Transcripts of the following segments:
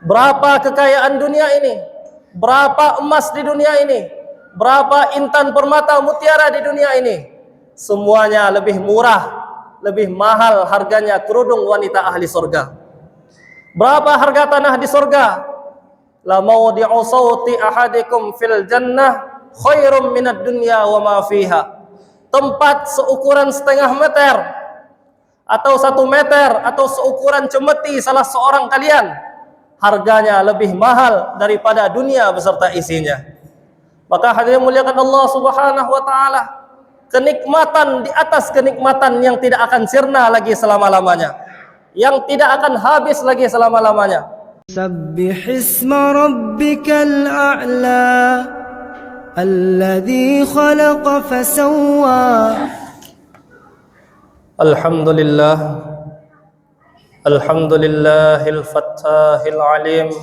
Berapa kekayaan dunia ini? Berapa emas di dunia ini? Berapa intan permata mutiara di dunia ini? Semuanya lebih murah, lebih mahal harganya kerudung wanita ahli surga. Berapa harga tanah di surga? La mawdi'u sawti ahadikum fil jannah khairum minad dunya wa ma fiha. Tempat seukuran setengah meter atau 1 meter atau seukuran cemeti salah seorang kalian, harganya lebih mahal daripada dunia beserta isinya. Maka hadirin muliakan Allah Subhanahu wa taala, kenikmatan di atas kenikmatan yang tidak akan sirna lagi selama-lamanya, yang tidak akan habis lagi selama-lamanya. Sabbih isma rabbikal a'la alladhi khalaqa fasawwa. Alhamdulillah, alhamdulillahil fattahil alim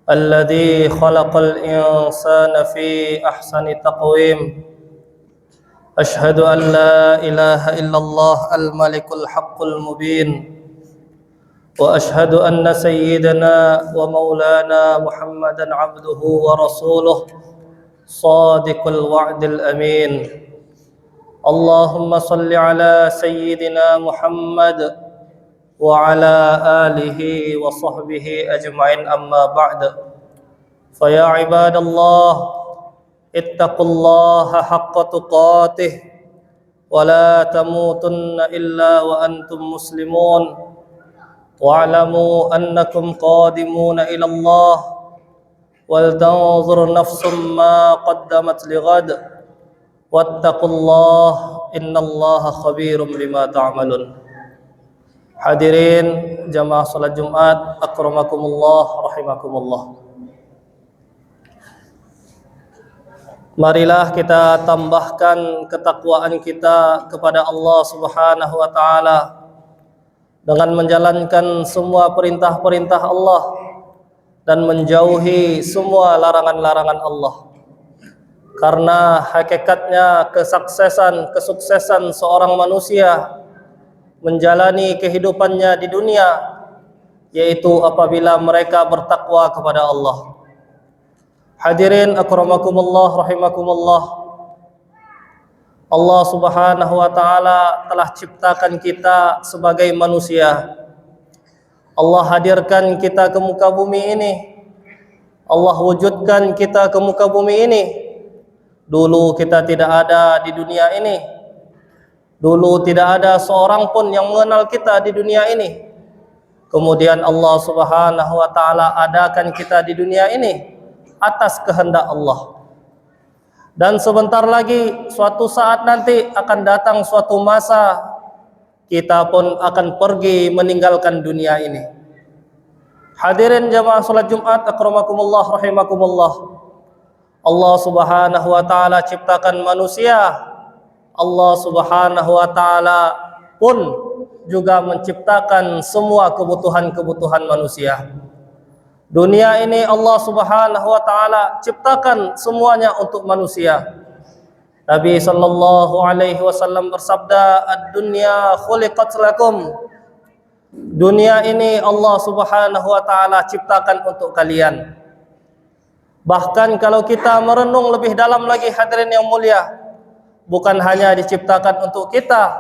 alladhi khalaqal insana fi ahsani taqwim. Ashhadu an la ilaha illallah al-malikul haqqul mubin, wa ashhadu anna sayyidana wa maulana Muhammadan abduhu wa rasuluh sadiqul wa'dil amin. Allahumma salli ala sayyidina Muhammad wa ala alihi wa sahbihi ajma'in, amma ba'd. Fa ya ibadallah, ittaqullaha haqqa tuqatih wa la tamutunna illa wa antum muslimun. Wa'lamu annakum qadimuna ila Allah wal tanzur nafsum ma qaddamat lighad. Wattaqullah innallaha khabirum bima ta'malun. Hadirin jamaah salat Jumat, akramakumullah rahimakumullah. Marilah kita tambahkan ketakwaan kita kepada Allah Subhanahu wa taala dengan menjalankan semua perintah-perintah Allah dan menjauhi semua larangan-larangan Allah. Karena hakikatnya kesuksesan seorang manusia menjalani kehidupannya di dunia yaitu apabila mereka bertakwa kepada Allah. Hadirin akramakumullah rahimakumullah. Allah Subhanahu wa taala telah ciptakan kita sebagai manusia. Allah hadirkan kita ke muka bumi ini. Allah wujudkan kita ke muka bumi ini. Dulu kita tidak ada di dunia ini. Dulu tidak ada seorang pun yang mengenal kita di dunia ini. Kemudian Allah Subhanahu wa taala adakan kita di dunia ini atas kehendak Allah. Dan sebentar lagi suatu saat nanti akan datang suatu masa kita pun akan pergi meninggalkan dunia ini. Hadirin jamaah salat Jumat, akramakumullah rahimakumullah. Allah Subhanahu wa taala ciptakan manusia. Allah Subhanahu wa taala pun juga menciptakan semua kebutuhan-kebutuhan manusia. Dunia ini Allah Subhanahu wa taala ciptakan semuanya untuk manusia. Nabi sallallahu alaihi wasallam bersabda, "Ad-dunya khuliqat lakum." Dunia ini Allah Subhanahu wa taala ciptakan untuk kalian. Bahkan kalau kita merenung lebih dalam lagi hadirin yang mulia, bukan hanya diciptakan untuk kita,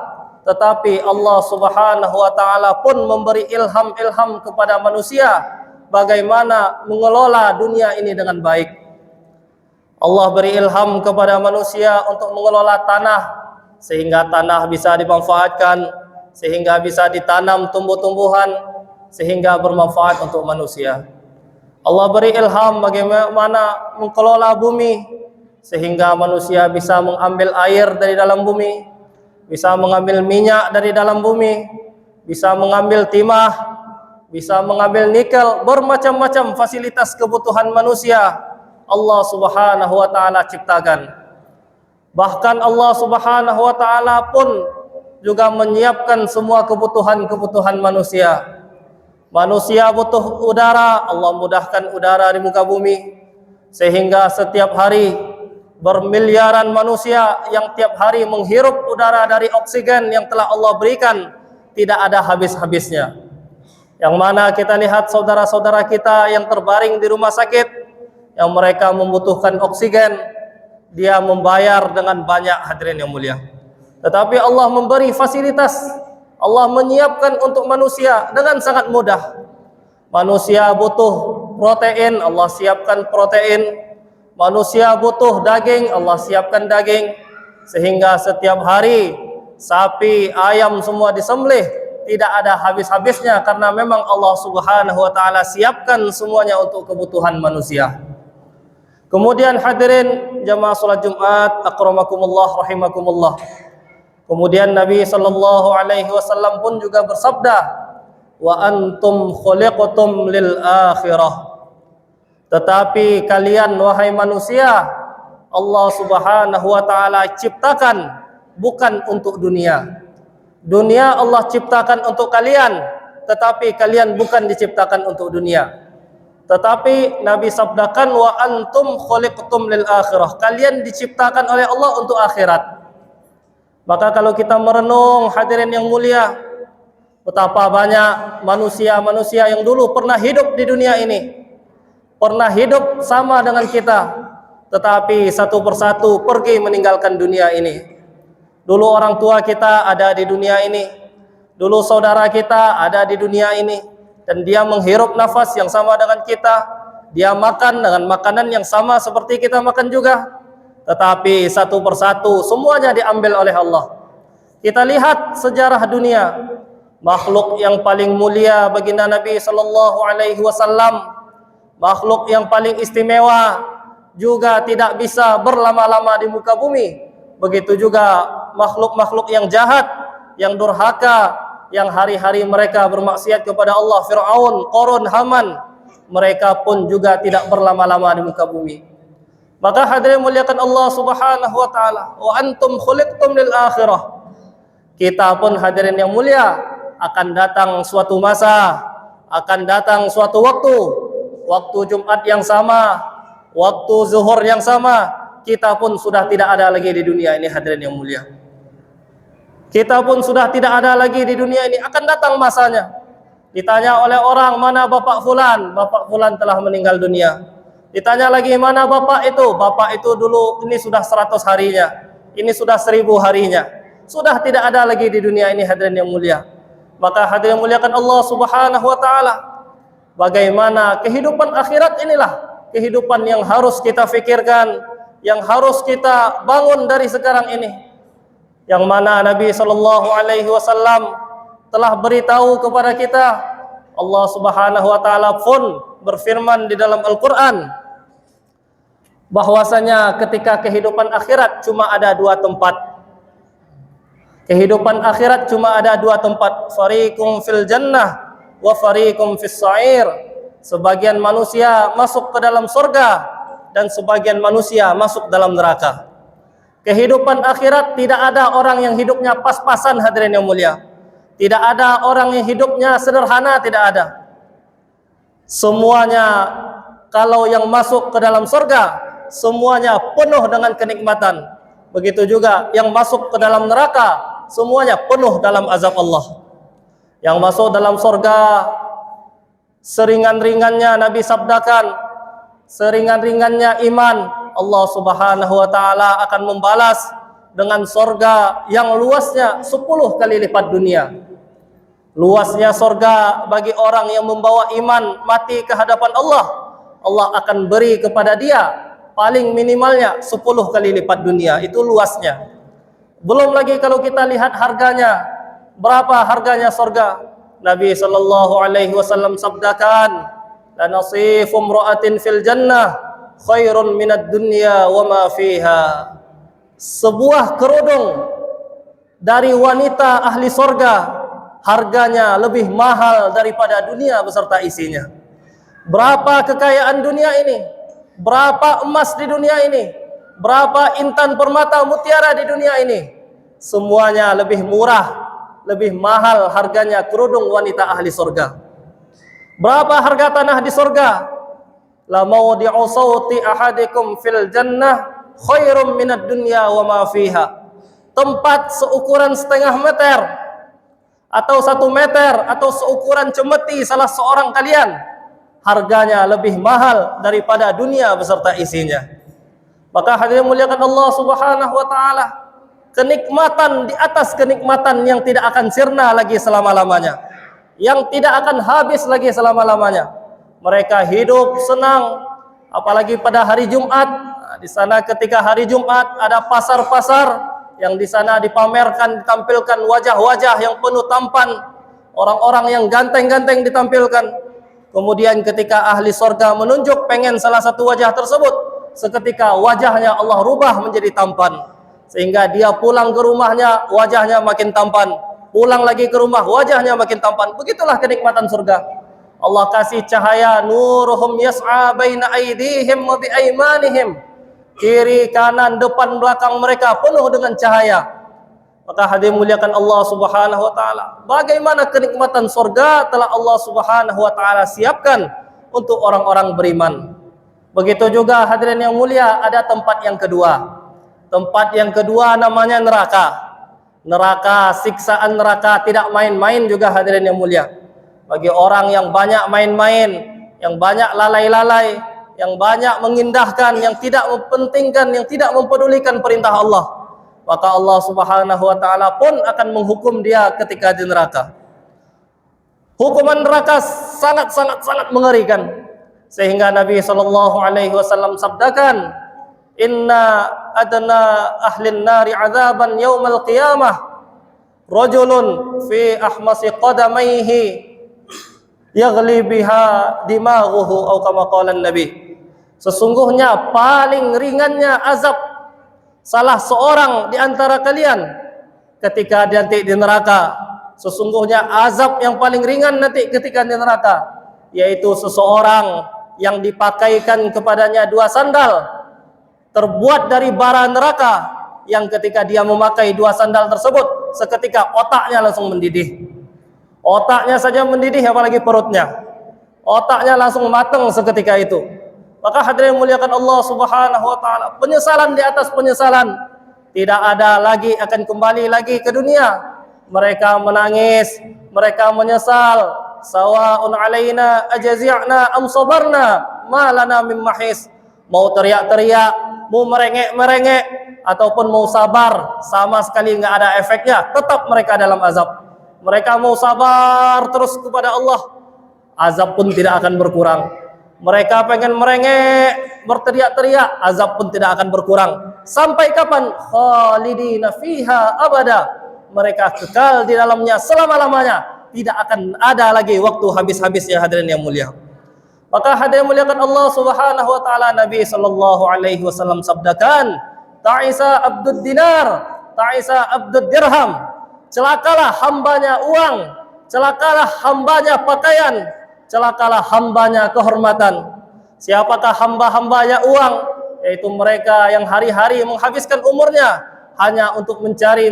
tetapi Allah Subhanahu wa taala pun memberi ilham-ilham kepada manusia bagaimana mengelola dunia ini dengan baik. Allah beri ilham kepada manusia untuk mengelola tanah sehingga tanah bisa dimanfaatkan, sehingga bisa ditanam tumbuh-tumbuhan, sehingga bermanfaat untuk manusia. Allah beri ilham bagaimana mengelola bumi sehingga manusia bisa mengambil air dari dalam bumi, bisa mengambil minyak dari dalam bumi, bisa mengambil timah, bisa mengambil nikel, bermacam-macam fasilitas kebutuhan manusia Allah Subhanahu wa taala ciptakan. Bahkan Allah Subhanahu wa taala pun juga menyiapkan semua kebutuhan-kebutuhan manusia. Manusia butuh udara, Allah mudahkan udara di muka bumi sehingga setiap hari bermiliaran manusia yang tiap hari menghirup udara dari oksigen yang telah Allah berikan tidak ada habis-habisnya. Yang mana kita lihat saudara-saudara kita yang terbaring di rumah sakit, yang mereka membutuhkan oksigen, dia membayar dengan banyak, hadirin yang mulia. Tetapi Allah memberi fasilitas, Allah menyiapkan untuk manusia dengan sangat mudah. Manusia butuh protein, Allah siapkan protein. Manusia butuh daging, Allah siapkan daging. Sehingga setiap hari sapi, ayam semua disembelih, tidak ada habis-habisnya, karena memang Allah Subhanahu wa taala siapkan semuanya untuk kebutuhan manusia. Kemudian hadirin jamaah salat Jumat, akramakumullah rahimakumullah. Kemudian Nabi sallallahu alaihi wasallam pun juga bersabda, wa antum khuliqtum lil akhirah. Tetapi kalian wahai manusia, Allah Subhanahu wa taala ciptakan bukan untuk dunia. Dunia Allah ciptakan untuk kalian, tetapi kalian bukan diciptakan untuk dunia. Tetapi Nabi sabdakan wa antum khuliqtum lil akhirah. Kalian diciptakan oleh Allah untuk akhirat. Maka kalau kita merenung hadirin yang mulia, betapa banyak manusia-manusia yang dulu pernah hidup di dunia ini, pernah hidup sama dengan kita, tetapi satu persatu pergi meninggalkan dunia ini. Dulu orang tua kita ada di dunia ini, dulu saudara kita ada di dunia ini, dan dia menghirup nafas yang sama dengan kita, dia makan dengan makanan yang sama seperti kita makan juga. Tetapi satu persatu semuanya diambil oleh Allah. Kita lihat sejarah dunia, makhluk yang paling mulia baginda Nabi sallallahu alaihi wasallam, makhluk yang paling istimewa, juga tidak bisa berlama-lama di muka bumi. Begitu juga makhluk-makhluk yang jahat, yang durhaka, yang hari-hari mereka bermaksiat kepada Allah, Fir'aun, Qarun, Haman, mereka pun juga tidak berlama-lama di muka bumi. Maka hadirin muliakan Allah Subhanahu wa taala, wa antum khuliqtum lil akhirah. Kita pun hadirin yang mulia, akan datang suatu masa, akan datang suatu waktu Jumat yang sama, waktu zuhur yang sama, kita pun sudah tidak ada lagi di dunia ini, hadirin yang mulia. Kita pun sudah tidak ada lagi di dunia ini, akan datang masanya. Ditanya oleh orang, mana Bapak Fulan? Bapak Fulan telah meninggal dunia. Ditanya lagi, mana Bapak itu? Bapak itu dulu, ini sudah 100 harinya, ini sudah 1000 harinya. Sudah tidak ada lagi di dunia ini, hadirin yang mulia. Maka hadirin muliakan Allah Subhanahu wa taala, bagaimana kehidupan akhirat inilah kehidupan yang harus kita fikirkan, yang harus kita bangun dari sekarang ini. Yang mana Nabi sallallahu alaihi wasallam telah beritahu kepada kita, Allah Subhanahu wa taala pun berfirman di dalam Al-Qur'an bahwasanya ketika kehidupan akhirat cuma ada 2 tempat. Kehidupan akhirat cuma ada 2 tempat, fariqum fil jannah wa fariqum fis sa'ir. Sebagian manusia masuk ke dalam surga dan sebagian manusia masuk dalam neraka. Kehidupan akhirat tidak ada orang yang hidupnya pas-pasan, hadirin yang mulia. Tidak ada orang yang hidupnya sederhana, tidak ada. Semuanya, kalau yang masuk ke dalam surga, semuanya penuh dengan kenikmatan. Begitu juga yang masuk ke dalam neraka, semuanya penuh dalam azab Allah. Yang masuk dalam surga, seringan-ringannya Nabi sabdakan, seringan-ringannya iman, Allah Subhanahu wa taala akan membalas dengan surga yang luasnya 10 kali lipat dunia. Luasnya surga bagi orang yang membawa iman mati ke hadapan Allah, Allah akan beri kepada dia paling minimalnya 10 kali lipat dunia. Itu luasnya. Belum lagi kalau kita lihat harganya, berapa harganya surga. Nabi sallallahu alaihi wasallam sabdakan, la nasifu imra'atin fil jannah khairun minad dunya wa ma fiha. Sebuah kerudung dari wanita ahli surga harganya lebih mahal daripada dunia beserta isinya. Berapa kekayaan dunia ini? Berapa emas di dunia ini? Berapa intan permata mutiara di dunia ini? Semuanya lebih murah, lebih mahal harganya kerudung wanita ahli surga. Berapa harga tanah di surga? La mawdi'u sawti ahadikum fil jannah khairum minad dunya wa ma fiha. Tempat seukuran setengah meter atau 1 meter atau seukuran cemeti salah seorang kalian, harganya lebih mahal daripada dunia beserta isinya. Maka hadirin muliakan Allah Subhanahu wa taala, kenikmatan di atas kenikmatan yang tidak akan sirna lagi selama-lamanya, yang tidak akan habis lagi selama-lamanya. Mereka hidup senang, apalagi pada hari Jumat. Di sana ketika hari Jumat ada pasar-pasar yang di sana dipamerkan, ditampilkan wajah-wajah yang penuh tampan, orang-orang yang ganteng-ganteng ditampilkan. Kemudian ketika ahli surga menunjuk pengen salah satu wajah tersebut, seketika wajahnya Allah rubah menjadi tampan, sehingga dia pulang ke rumahnya wajahnya makin tampan, pulang lagi ke rumah wajahnya makin tampan. Begitulah kenikmatan surga. Allah kasih cahaya, nuruhum yas'a baina aydihim wa bi aymanihim, kiri kanan depan belakang mereka penuh dengan cahaya. Maka hadirin muliakan Allah Subhanahu wa taala, bagaimana kenikmatan surga telah Allah Subhanahu wa taala siapkan untuk orang-orang beriman. Begitu juga hadirin yang mulia, ada tempat yang kedua. Tempat yang kedua namanya neraka. Neraka, siksaan neraka tidak main-main juga hadirin yang mulia. Bagi orang yang banyak main-main, yang banyak lalai-lalai, yang banyak mengindahkan, yang tidak mempentingkan, yang tidak mempedulikan perintah Allah, maka Allah Subhanahu wa taala pun akan menghukum dia ketika di neraka. Hukuman neraka sangat mengerikan, sehingga Nabi sallallahu alaihi wasallam sabdakan, inna adna ahlin nari azaban yaumal qiyamah rajulun fi ahmasi qadamaihi yaghli biha dimaghuhu atau kama qala Nabi. Sesungguhnya paling ringannya azab salah seorang di antara kalian ketika nanti di neraka, sesungguhnya azab yang paling ringan nanti ketika di neraka, yaitu seseorang yang dipakaikan kepadanya 2 sandal terbuat dari bara neraka, yang ketika dia memakai 2 sandal tersebut, seketika otaknya langsung mendidih. Otaknya saja mendidih, apalagi perutnya. Otaknya langsung matang seketika itu. Maka hadirin muliakan Allah Subhanahu wa taala, penyesalan di atas penyesalan. Tidak ada lagi, akan kembali lagi ke dunia. Mereka menangis, mereka menyesal. Sawa'un alaina ajazi'na am sabarna ma lana min mahis. Mau teriak-teriak, mau merengek-merengek, ataupun mau sabar, sama sekali enggak ada efeknya. Tetap mereka dalam azab. Mereka mau sabar terus kepada Allah, azab pun tidak akan berkurang. Mereka pengen merengek, berteriak-teriak, azab pun tidak akan berkurang. Sampai kapan? Khalidina fiha abada. Mereka kekal di dalamnya selama-lamanya. Tidak akan ada lagi waktu habis-habisnya hadirin yang mulia. Maka hadirin muliakan Allah Subhanahu wa taala, Nabi sallallahu alaihi wasallam sabdakan, ta'isa abdud dinar, ta'isa abdud dirham. Celakalah hambanya uang, celakalah hambanya pakaian, celakalah hambanya kehormatan. Siapakah hamba-hambanya uang? Yaitu mereka yang hari-hari menghabiskan umurnya hanya untuk mencari,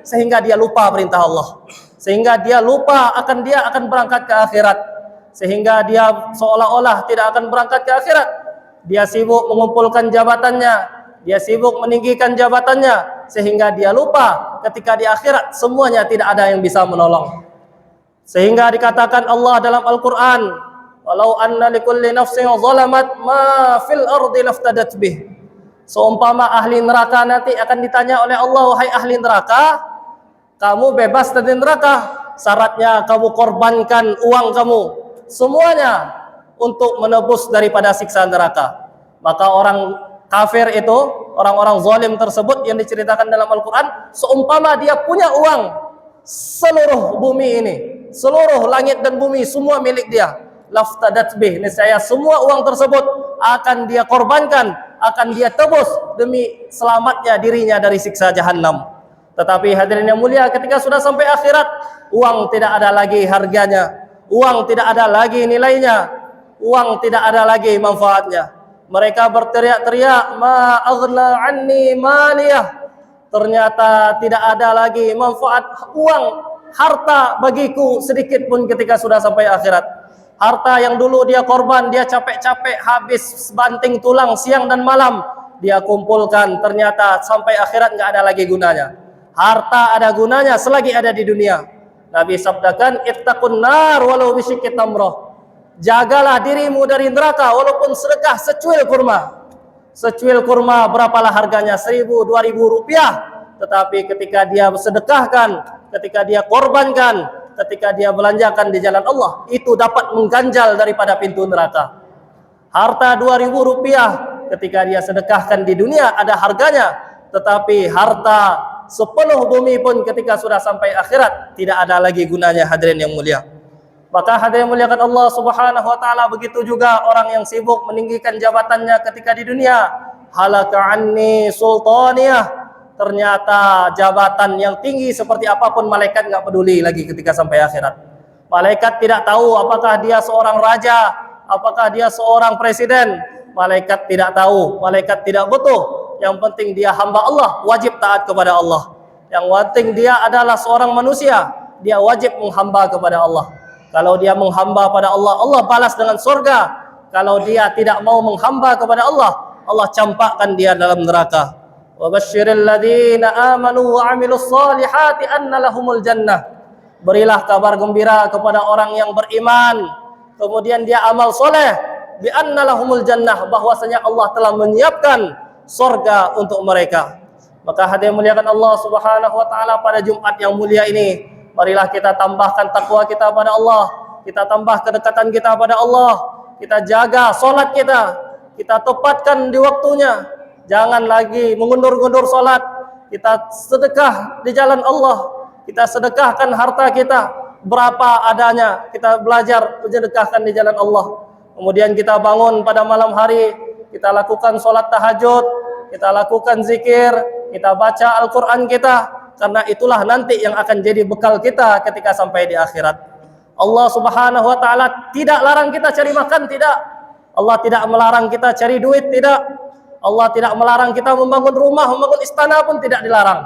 sehingga dia lupa perintah Allah, sehingga dia lupa dia akan berangkat ke akhirat, sehingga dia seolah-olah tidak akan berangkat ke akhirat. Dia sibuk mengumpulkan jabatannya, dia sibuk meninggikan jabatannya, sehingga dia lupa ketika di akhirat semuanya tidak ada yang bisa menolong. Sehingga dikatakan Allah dalam Al-Quran, walau anna likulli nafsin zalamat ma fil ardi laftadat bih. Seumpama ahli neraka nanti akan ditanya oleh Allah, wahai ahli neraka, kamu bebas dari neraka, syaratnya kamu korbankan uang kamu semuanya untuk menebus daripada siksa neraka. Maka orang kafir itu, orang-orang zalim tersebut yang diceritakan dalam Al-Quran, seumpama dia punya uang seluruh bumi ini, seluruh langit dan bumi semua milik dia, laftadat bih, niscaya semua uang tersebut akan dia korbankan, akan dia tebus demi selamatnya dirinya dari siksa Jahannam. Tetapi hadirin yang mulia, ketika sudah sampai akhirat, uang tidak ada lagi harganya, uang tidak ada lagi nilainya, uang tidak ada lagi manfaatnya. Mereka berteriak-teriak, ma aghna anni maliyah. Ternyata tidak ada lagi manfaat uang, harta bagiku sedikit pun ketika sudah sampai akhirat. Harta yang dulu dia korban, dia capek-capek habis banting tulang siang dan malam, dia kumpulkan, ternyata sampai akhirat nggak ada lagi gunanya. Harta ada gunanya selagi ada di dunia. Nabi sabdakan, ittaqun nar walau bisyikki tamrah. Jagalah dirimu dari neraka walaupun sedekah secuil kurma. Secuil kurma berapalah harganya? 1.000, 2.000 rupiah. Tetapi ketika dia sedekahkan, ketika dia korbankan, ketika dia belanjakan di jalan Allah, itu dapat mengganjal daripada pintu neraka. Harta 2.000 rupiah ketika dia sedekahkan di dunia ada harganya. Tetapi harta sepenuh bumi pun ketika sudah sampai akhirat tidak ada lagi gunanya, hadirin yang mulia. Maka hadirin muliakan Allah Subhanahu wa taala, begitu juga orang yang sibuk meninggikan jabatannya ketika di dunia. Halaka anni sultaniyah. Ternyata jabatan yang tinggi seperti apapun malaikat enggak peduli lagi ketika sampai akhirat. Malaikat tidak tahu apakah dia seorang raja, apakah dia seorang presiden. Malaikat tidak tahu, malaikat tidak butuh. Yang penting dia hamba Allah, wajib taat kepada Allah. Yang penting dia adalah seorang manusia, dia wajib menghamba kepada Allah. Kalau dia menghamba pada Allah, Allah balas dengan surga. Kalau dia tidak mau menghamba kepada Allah, Allah campakkan dia dalam neraka. Wa basyiril ladzina amanu wa 'amilus solihati anna lahumul jannah. Berilah kabar gembira kepada orang yang beriman, kemudian dia amal soleh, bi anna lahumul jannah, bahwasanya Allah telah menyiapkan surga untuk mereka. Maka hadirin muliakan Allah Subhanahu wa taala, pada Jumat yang mulia ini, marilah kita tambahkan takwa kita pada Allah, kita tambah kedekatan kita pada Allah, kita jaga solat kita tepatkan di waktunya, jangan lagi mengundur-undur solat, kita sedekah di jalan Allah, kita sedekahkan harta kita berapa adanya, kita belajar mensedekahkan di jalan Allah. Kemudian kita bangun pada malam hari, kita lakukan solat tahajud, kita lakukan zikir, kita baca Al-Quran kita, karena itulah nanti yang akan jadi bekal kita ketika sampai di akhirat. Allah Subhanahu wa taala tidak larang kita cari makan, tidak. Allah tidak melarang kita cari duit, tidak. Allah tidak melarang kita membangun rumah, membangun istana pun tidak dilarang.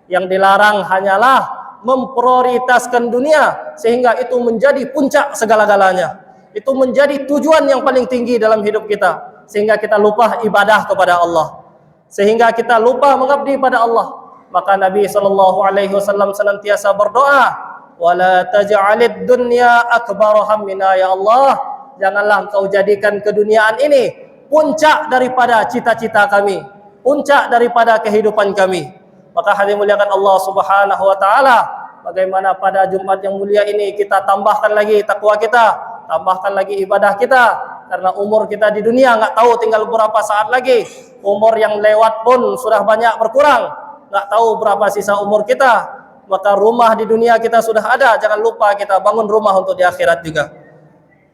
Yang dilarang hanyalah memprioritaskan dunia sehingga itu menjadi puncak segala-galanya. Itu menjadi tujuan yang paling tinggi dalam hidup kita, sehingga kita lupa ibadah kepada Allah, sehingga kita lupa mengabdi pada Allah. Maka Nabi SAW senantiasa berdoa, wala taj'alid dunya akbar hammina, ya Allah, janganlah engkau jadikan keduniaan ini puncak daripada cita-cita kami, puncak daripada kehidupan kami. Maka hadirin muliakan Allah Subhanahu wa taala, bagaimana pada Jumat yang mulia ini kita tambahkan lagi takwa kita, tambahkan lagi ibadah kita, karena umur kita di dunia enggak tahu tinggal berapa saat lagi. Umur yang lewat pun sudah banyak berkurang, enggak tahu berapa sisa umur kita. Maka rumah di dunia kita sudah ada, jangan lupa kita bangun rumah untuk di akhirat juga.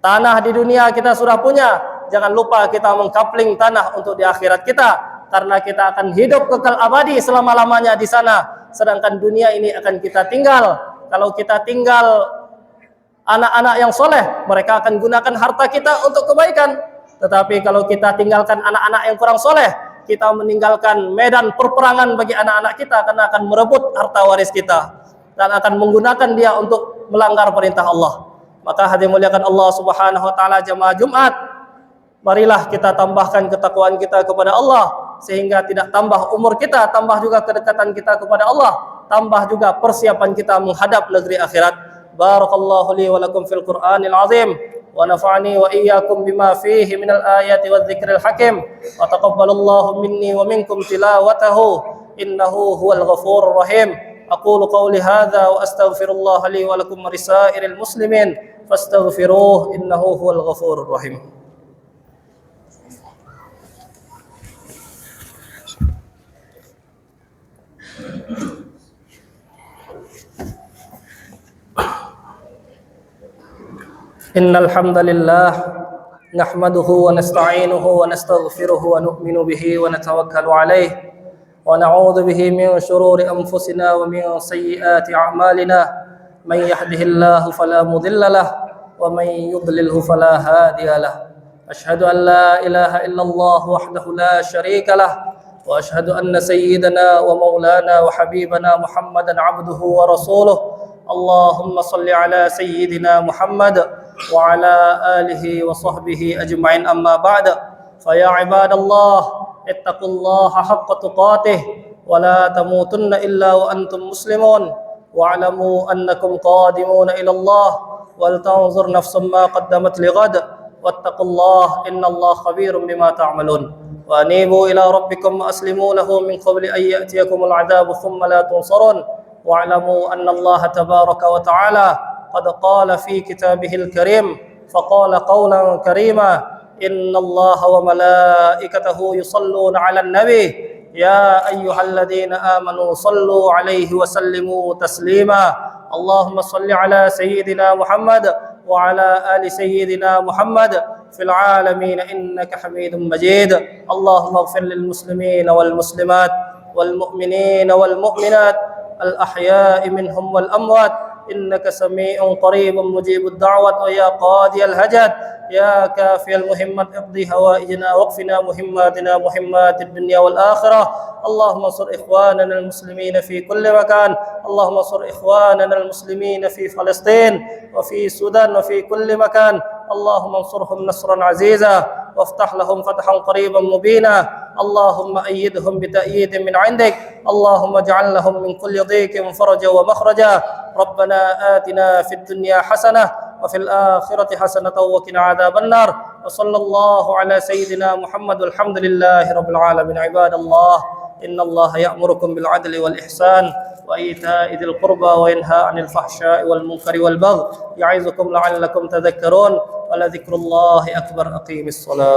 Tanah di dunia kita sudah punya, jangan lupa kita mengkapling tanah untuk di akhirat kita, karena kita akan hidup kekal abadi selama-lamanya di sana. Sedangkan dunia ini akan kita tinggal. Kalau kita tinggal anak-anak yang soleh, mereka akan gunakan harta kita untuk kebaikan. Tetapi kalau kita tinggalkan anak-anak yang kurang soleh, kita meninggalkan medan perperangan bagi anak-anak kita, karena akan merebut harta waris kita dan akan menggunakan dia untuk melanggar perintah Allah. Maka hadirin muliakan Allah Subhanahu wa taala, jemaah Jumat, marilah kita tambahkan ketakwaan kita kepada Allah, sehingga tidak tambah umur kita, tambah juga kedekatan kita kepada Allah, tambah juga persiapan kita menghadap negeri akhirat. Barakallahu li wa lakum fil Qur'anil azim, wa nafa'ani wa iyyakum bima fihi minal ayati wadh-dhikril hakim, wa taqabbalallahu minni wa minkum tilawatahu, innahu huwal ghafurur rahim. Aqulu qawli hadza wa astaghfirullah li wa lakum wa lisairil muslimin fastaghfiruh, innahu huwal ghafurur rahim. Innal hamdalillah nahmaduhu wa nasta'inuhu wa nastaghfiruhu wa nu'minu bihi wa natawakkalu alayh wa na'udzu bihi min shururi anfusina wa min sayyiati a'malina, man yahdihillahu fala mudilla lahu wa man yudlilhu fala hadiya lahu. Ashhadu an la ilaha illallah wahdahu la syarika lahu wa ashhadu anna sayyidana wa maulana wa habibana Muhammadan abduhu wa rasuluh. Allahumma salli ala sayyidina Muhammad wa ala alihi wa sahbihi ajma'in, amma ba'da. Fa ya ibadallah, ittaqullaha haqqa tuqatih wa la tamutunna illa wa antum muslimun. واعلموا أنكم قادمون إلى الله ولتنظر نفس ما قدمت لغد واتقوا الله إن الله خبير بما تعملون وأنيبوا إلى ربكم وأسلموا له من قبل أن يأتيكم العذاب ثم لا تنصرون واعلموا أن الله تبارك وتعالى قد قال في كتابه الكريم فقال قولا كريما إن الله وملائكته يصلون على النبي يا أيها الذين آمنوا صلوا عليه وسلموا تسليما اللهم صل على سيدنا محمد وعلى آل سيدنا محمد في العالمين إنك حميد مجيد اللهم اغفر للمسلمين والمسلمات والمؤمنين والمؤمنات الأحياء منهم والأموات إنك سميع قريب مجيب الدعوة ويا قاضي الهجد يا كافي المهمة اقضي هوائجنا واقفنا مهماتنا مهمات الدنيا والآخرة اللهم انصر إخواننا المسلمين في كل مكان اللهم انصر إخواننا المسلمين في فلسطين وفي السودان وفي كل مكان اللهم انصرهم نصرا عزيزا وافتح لهم فتحا قريبا مبينا اللهم أيدهم بتأييد من عندك اللهم اجعل لهم من كل ضيق فرجا ومخرجا ربنا آتنا في الدنيا حسنة وفي الآخرة حسنة وقنا عذاب النار وصلى الله على سيدنا محمد والحمد لله رب العالمين عباد الله إن الله يأمركم بالعدل والإحسان وإيتاء ذي القربى وينهى عن الفحشاء والمنكر والبغي يعظكم لعلكم تذكرون ولذكر الله أكبر أقيموا الصلاة